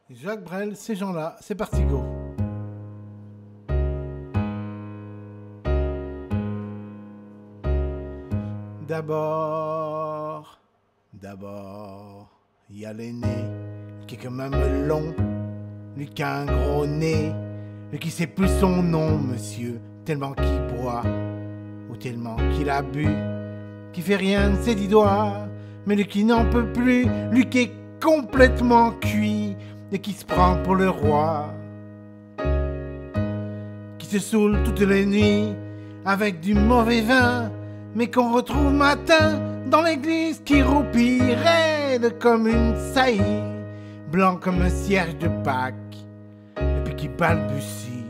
Jacques Brel, ces gens-là, c'est parti, go. D'abord, il y a l'aîné, qui est quand même long, lui qui a un gros nez, lui qui sait plus son nom, monsieur, tellement qu'il boit, ou tellement qu'il a bu, qui fait rien de ses 10 doigts, mais lui qui n'en peut plus, lui qui est complètement cuit, et qui se prend pour le roi, qui se saoule toutes les nuits avec du mauvais vin, mais qu'on retrouve matin dans l'église qui roupille, raide comme une saillie, blanc comme un cierge de Pâques, et puis qui balbutie,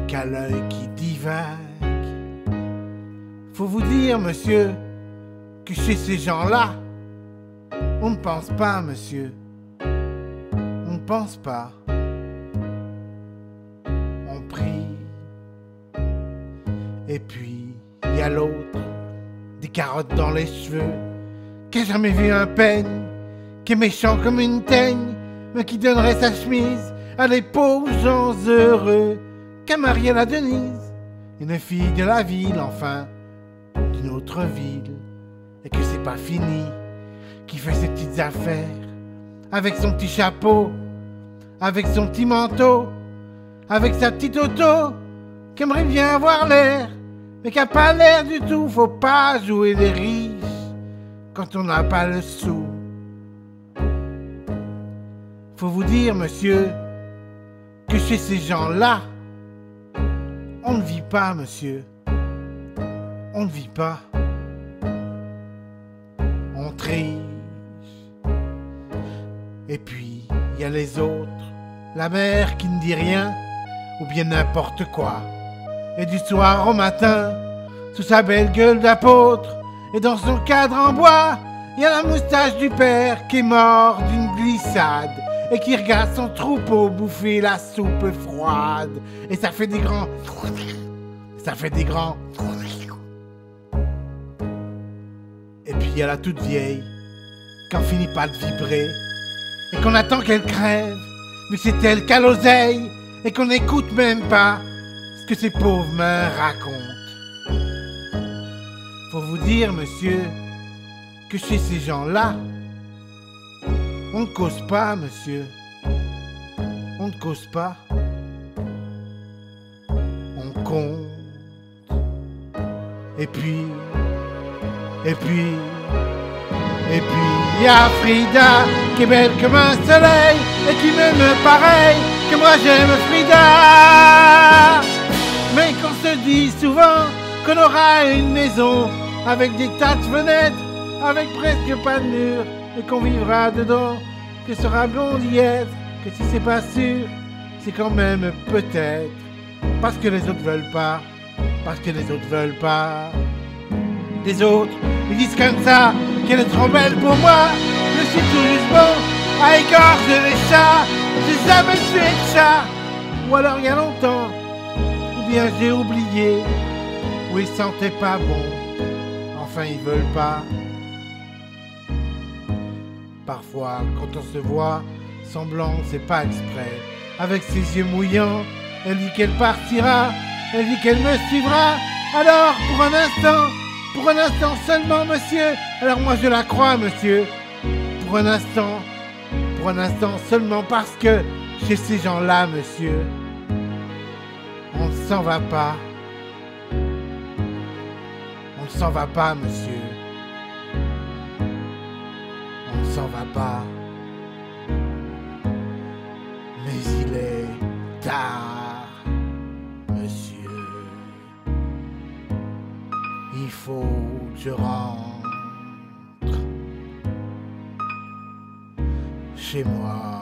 qu'a l'œil qui divague. Faut vous dire, monsieur, que chez ces gens-là, on ne pense pas, monsieur. On ne pense pas. On prie. Et puis, il y a l'autre, des carottes dans les cheveux, qui a jamais vu un peigne, qui est méchant comme une teigne, mais qui donnerait sa chemise à des pauvres gens heureux, qu'à Mariella Denise, une fille de la ville, enfin, d'une autre ville, et que c'est pas fini, qui fait ses petites affaires, avec son petit chapeau, avec son petit manteau, avec sa petite auto, qui aimerait bien avoir l'air, mais qui a pas l'air du tout. Faut pas jouer les riches quand on n'a pas le sou. Faut vous dire, monsieur, que chez ces gens-là, on ne vit pas, monsieur. On ne vit pas. On triche. Et puis, il y a les autres, la mère qui ne dit rien, ou bien n'importe quoi. Et du soir au matin, sous sa belle gueule d'apôtre, et dans son cadre en bois, il y a la moustache du père qui est mort d'une glissade, et qui regarde son troupeau bouffer la soupe froide. Et ça fait des grands... Ça fait des grands... Et puis il y a la toute vieille, qui en finit pas de vibrer, et qu'on attend qu'elle crève, mais c'est elle qui a l'oseille, et qu'on n'écoute même pas ce que ces pauvres mains racontent. Faut vous dire, monsieur, que chez ces gens-là, on ne cause pas, monsieur. On ne cause pas. On compte. Et puis, il y a Frida qui est belle comme un soleil et qui m'aime pareil que moi j'aime Frida. Mais qu'on se dit souvent qu'on aura une maison avec des tas de fenêtres, avec presque pas de mur, et qu'on vivra dedans, que sera bon d'y être, que si c'est pas sûr, c'est quand même peut-être, parce que les autres veulent pas, parce que les autres veulent pas. Les autres, ils disent comme ça qu'elle est trop belle pour moi. Je suis tout juste bon à égorger les chats. J'ai jamais tué de chat, ou alors il y a longtemps, ou bien j'ai oublié, ou ils sentaient pas bon. Enfin ils veulent pas. Parfois, quand on se voit, semblant c'est pas exprès, avec ses yeux mouillants, elle dit qu'elle partira, elle dit qu'elle me suivra. Alors pour un instant seulement, monsieur. Alors moi je la crois, monsieur. Pour un instant seulement, parce que chez ces gens-là, monsieur, on ne s'en va pas. On ne s'en va pas, monsieur. On ne s'en va pas. Mais il est tard, monsieur. Il faut que je rentre chez moi.